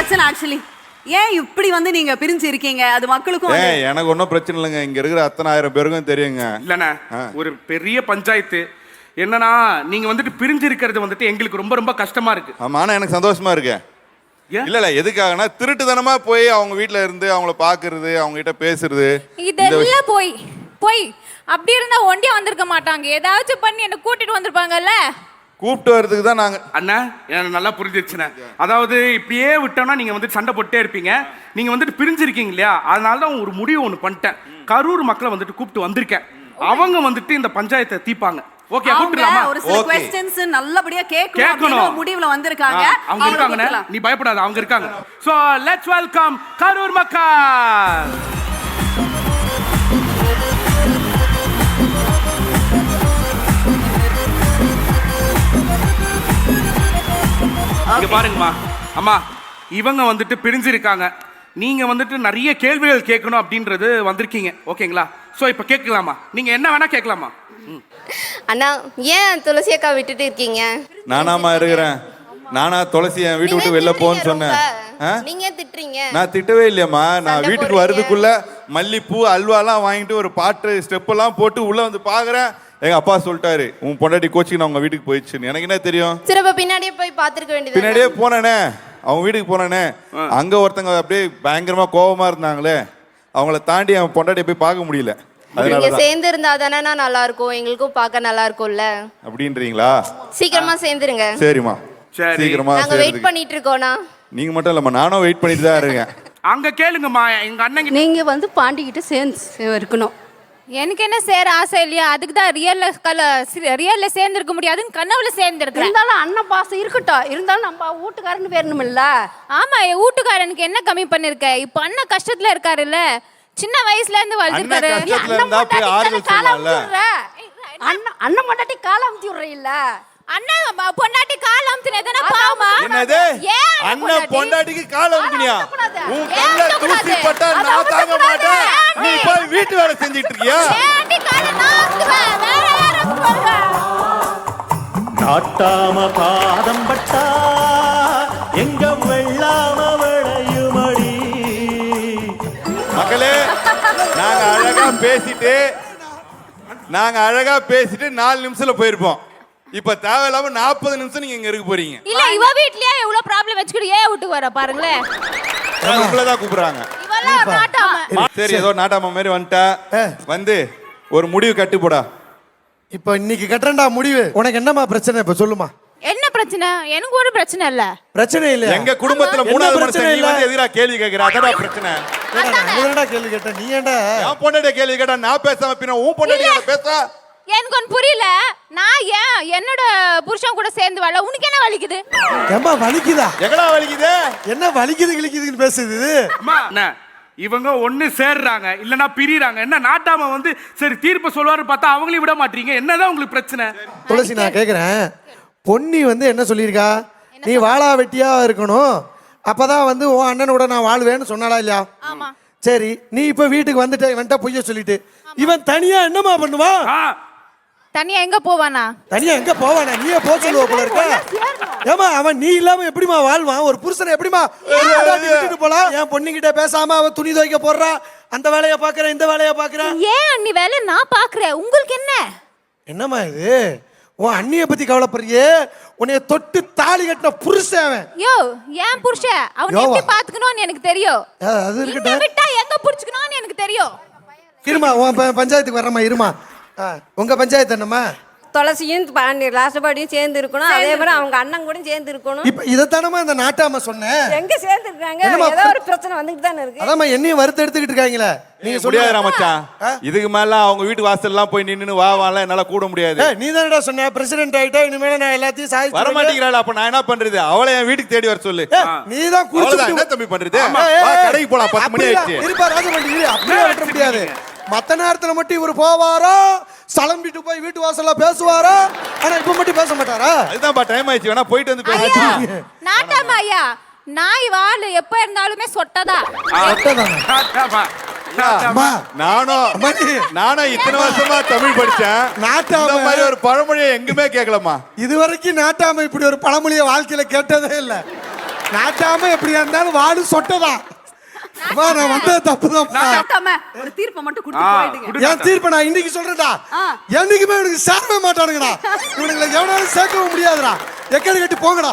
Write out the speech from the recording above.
பிரச்சனை ஆக்சுவலி. ஏன் இப்படி வந்து நீங்க பிரிஞ்சு இருக்கீங்க? அது மக்களுக்கும் எனக்கு ஒன்றும் பிரச்சனை இல்லைங்க. இங்க இருக்கிற அத்தனை ஆயிரம் பேருக்கும் தெரியுங்க. இல்லண்ணா ஒரு பெரிய பஞ்சாயத்து என்னன்னா நீங்க வந்துட்டு பிரிஞ்சு இருக்கிறது வந்துட்டு எங்களுக்கு ரொம்ப ரொம்ப கஷ்டமா இருக்கு. ஆமா, ஆனா எனக்கு சந்தோஷமா இருக்கு. இல்ல எதுக்காகனா திருட்டுத்தனமா போய் அவங்க வீட்டுல இருந்து அவங்கள பாக்குறது, அவங்க கிட்ட பேசுறது, இதெல்லாம் போய் அப்படி இருந்தா ஒண்டியா வந்திருக்க மாட்டாங்க. ஏதாச்சும் பண்ணி என்ன கூட்டிட்டு வந்திருப்பாங்கல்ல. கூப்பிட்டு வரதுக்கு தான் நாங்க. அண்ணா எனக்கு நல்லா புரிஞ்சிருச்சுண்ணே. அதாவது இப்படியே விட்டோம்னா நீங்க வந்துட்டு சண்டை போட்டே இருப்பீங்க. நீங்க வந்துட்டு பிரிஞ்சிருக்கீங்க இல்லையா, அதனால தான் ஒரு முடிவு ஒன்று பண்ணிட்டேன். கரூர் மக்களை வந்துட்டு கூப்பிட்டு வந்திருக்கேன். அவங்க வந்துட்டு இந்த பஞ்சாயத்தை தீர்ப்பாங்க. ஓகே, கூப்பிடலாமா? ஒரு சில क्वेश्चंस நல்லபடியா கேட்கணும் முடிவுல வந்திருக்காங்க. அவங்க இருக்காங்கண்ணே, நீ பயப்படாத, அவங்க இருக்காங்க. சோ லெட்ஸ் வெல்கம் கரூர் மக்கள். இங்க பாருங்கம்மா, அம்மா இவங்க வந்துட்டு பிரிஞ்சிருக்காங்க. நீங்க வந்துட்டு நிறைய கேள்விகள் கேட்கணும் அப்படின்றது வந்திருக்கீங்க. ஓகேங்களா? சோ இப்ப கேட்கலாமா? நீங்க என்ன வேணா கேட்கலாமா? அண்ணா, ஏன் துளசி அக்கா விட்டுட்டு இருக்கீங்க? நானாமா இருக்கிறேன். நானா துளசி என் வீட்டு விட்டு வெளில போன்னு சொன்னேன்? நீங்க திட்டுறீங்க. நான் திட்டவே இல்லையம்மா. நான் வீட்டுக்கு வர்றதுக்குள்ள மல்லிப்பூ அல்வாலாம் வாங்கிட்டு ஒரு பாட்டு ஸ்டெப் எல்லாம் போட்டு உள்ள வந்து பாக்குறேன். எங்க அப்பா சொல்லிட்டாரு, உன் பொண்டாட்டி கோச்சிக்கு நான் உங்க வீட்டுக்கு போயிடுச்சுன்னு. எனக்கு என்ன தெரியும்? சிறப்பா பின்னாடியே போய் பாத்துருக்க வேண்டியது. பின்னாடியே போனேனே, அவங்க வீட்டுக்கு போனேனே. அங்க ஒருத்தங்க அப்படியே பயங்கரமா கோபமா இருந்தாங்களே, அவங்கள தாண்டி அவன் பொண்டாட்டியை போய் பார்க்க முடியல. நீங்க சேர்ந்து இருந்தா தானே நல்லா இருக்கும், எங்களுக்கும் பார்க்க நல்லா இருக்கும்ல. அப்படின்றீங்களா? சீக்கிரமா சேர்ந்துருங்க. சரிம்மா, சீக்கிரமா. நாங்க வெயிட் பண்ணிட்டு இருக்கோம்னா. நீங்க மட்டும் இல்லம்மா, நானும் வெயிட் பண்ணிட்டு தான் இருக்கேன். அங்க கேளுங்கம்மா, எங்க அண்ணன் நீங்க வந்து பாண்டிக்கிட்ட சேர்ந்து இருக்கணும். எனக்கு என்ன சேர ஆசை இல்லையா? அதுக்கு தான் ரியல்ல சேர்ந்துருக்க முடியாதுன்னு கனவுல சேர்ந்துருக்கேன். இருந்தாலும் அண்ணன் பாசம் இருக்கட்டும், இருந்தாலும் நம்ம வீட்டுக்காரன்னு வேணுமில்ல. ஆமா, என் வீட்டுக்காரனுக்கு என்ன கம்மி பண்ணிருக்க? இப்ப அண்ணன் கஷ்டத்துல இருக்காருல்ல, சின்ன வயசுல இருந்து வளர்ந்துருக்காரு. அண்ணன் பொண்டாட்டி காலம் அமுத்தி விடுறீல்ல. அண்ணன் பொண்டாட்டி கால் அமுத்தினதுனா பாவமா? என்னது? அண்ணன் பொண்டாட்டிக்கு கால் அமுத்தினியா? உன் கண்ண தூசி பட்டா நான் தாங்க மாட்டேன். நீ போய் வீட்டு வேலை செஞ்சிட்டு இருக்கியா? ஏண்டி கால நான் அமுத்துவேன், வேற யாரும் அமுத்துவாங்க? நாட்டாம பாதம் பட்டா எங்க வெள்ளாம விளையுமடி. மக்களே, நாங்க அழகா பேசிட்டு 4 நிமிஷத்துல போயிருப்போம். இப்ப தேவையில்லாம 40 நிமிஷம் நீங்க இங்க இருக்க போறீங்க. இல்ல, இவ வீட்லயே இவ்வளவு ப்ராப்ளம் வச்சுக்கிட்டு ஏன் வீட்டுக்கு வர பாருங்களே. உங்களதான் கூப்பிடுறாங்க. இவெல்லாம் நாட்டாம. சரி, ஏதோ நாட்டாம மாதிரி வந்துட்டா, வந்து ஒரு முடிவு கட்டி போடா. இப்ப இன்னைக்கு கட்டுறா முடிவு. உனக்கு என்னமா பிரச்சனை இப்ப சொல்லுமா? என்ன பிரச்சனை? எனக்கு ஒரு பிரச்சனை இல்ல. பிரச்சனை இல்ல. எங்க குடும்பத்துல 3வது பிரச்சனை இல்ல. எதிரா கேள்வி கேக்குற அதடா பிரச்சனை. என்னடா கேள்வி கேட்ட? நீ ஏன்டா நான் பொண்டாட்டிய கேள்வி கேட்டா நான் பேசாம பின்ன உன் பொண்டாட்டிய பேசா? எனக்கு ஒன்னு புரியல. நான் ஏன் என்னோட புருஷன் கூட சேர்ந்து வாழ? உனக்கு என்ன வலிக்குது? ஏம்பா வலிக்குதா? எங்கடா வலிக்குது? என்ன வலிக்குது கிளிக்குதுன்னு பேசுது? அம்மா, இவங்க ஒண்ணு சேர்றாங்க இல்லனா பிரிறாங்க. என்ன நாட்டாம வந்து சரி தீர்ப்பு சொல்வாரு பார்த்தா அவங்களையும் விட மாட்டீங்க. என்னதான் உங்களுக்கு பிரச்சனை? துளசி, நான் கேக்குறேன், பொன்னி வந்து என்ன சொல்லியிருக்கா? நீ வாழா வெட்டியா இருக்கணும், அப்பதான் வந்து உன் அண்ணனோட நான் வாழ்வேன்னு சொன்னாலா இல்லையா? ஆமா. சரி, நீ இப்ப வீட்டுக்கு வந்துட்ட பொய்ய சொல்லிட்டு இவன் தனியா என்னமா பண்ணுவான்? தனியா எங்க போவானா? தனியா எங்க போவானா? நீயே போ சொல்லுவ போல இருக்க. ஏமா, அவன் நீ இல்லாம எப்படிமா வாழ்வான்? ஒரு புருஷனை எப்படிமா விட்டுட்டு போலாம்? என் பொண்ணுகிட்ட பேசாம அவன் துணி துவைக்க போடுறா, அந்த வேலையை பாக்குறேன் இந்த வேலையை பாக்குறேன். ஏன் அண்ணி வேலை நான் பாக்குறேன், உங்களுக்கு என்ன? என்னம்மா இது? உன் அண்ணிய பத்தி கவலைப்படுறியே? உன்னைய தொட்டு தாலி கட்டின புருஷன் அவன். யோ, ஏன் புருஷன்? அவனை எப்படி பாத்துக்கணும்னு எனக்கு தெரியும். அது இருக்கட்டும், விட்டா எங்க புடிச்சுக்கணும்னு எனக்கு தெரியும். இருமா, உன் பஞ்சாயத்துக்கு வரமா இருமா. உங்க பஞ்சாயத்து என்னம்மா? துளசியும் ராசபாடியும் சேர்ந்து இருக்கணும், அதே மாதிரி அவங்க அண்ணன் கூட சேர்ந்து இருக்கணும். இப்ப இதத்தானமா இந்த நாட்டாம சொன்னேன். எங்க சேர்ந்து இருக்காங்க? ஏதோ ஒரு பிரச்சனை வந்துட்டு தானே இருக்கு. அதாம்மா என்னையும் வறுத்து எடுத்துக்கிட்டு இருக்காங்களே. நீங்க முடியாதுடா மச்சான். இதுக்கு மேல அவங்க வீட்டு வாசல் எல்லாம் போய் நின்னு வாலாம் என்னால கூட முடியாது. நீ தானடா சொன்ன பிரசிடென்ட் ஆயிட்டா, இனிமேல நான் எல்லாத்தையும் சாதிச்சு வர மாட்டேங்கிறாள். அப்ப நான் என்ன பண்றது? அவளை என் வீட்டுக்கு தேடி வர சொல்லு. நீ தான் குடிச்சிட்டு என்ன தம்பி பண்றது? கடைக்கு போலாம், 10 மணி ஆயிடுச்சு. இருப்பா ராஜமண்டி, அப்படியே விட முடியாது. மத்த நேரத்துல மட்டும் இவர் போவாரோ, சலம்பிட்டு போய் வீட்டு வாசல்ல பேசுவாரோ, ஆனா இப்ப மட்டும் பேச மாட்டாரா? அதுதான் டைம் ஆயிடுச்சு, வேணா போயிட்டு வந்து பேசலாம். நாட்டாமா ஐயா, நாய் வால் எப்ப இருந்தாலுமே சொட்டதா. நானும் இத்தனை வருஷமா தமிழ் படிச்சேன். நாட்டாம மாதிரி ஒரு பழமொழியை எங்குமே கேட்கலமா. இது வரைக்கும் நாட்டாம இப்படி ஒரு பழமொழியை வாழ்க்கையில கேட்டதே இல்ல. நாட்டாம எப்படியா இருந்தாலும் வாடு சொட்டதான் அம்மா, நான் வந்தது தப்புதான் நாட்டாம ஒரு தீர்ப்பை மட்டும் கொடுத்து போயிடுங்க. என் தீர்ப்பை நான் இன்னைக்கு சொல்றேன்டா. என்னைக்குமே இவனுக்கு சேரவே மாட்டானுங்கடா. இவனுங்களை எவனாலும் சேர்க்கவும் முடியாதுடா. எக்கடி கட்டி போங்கடா.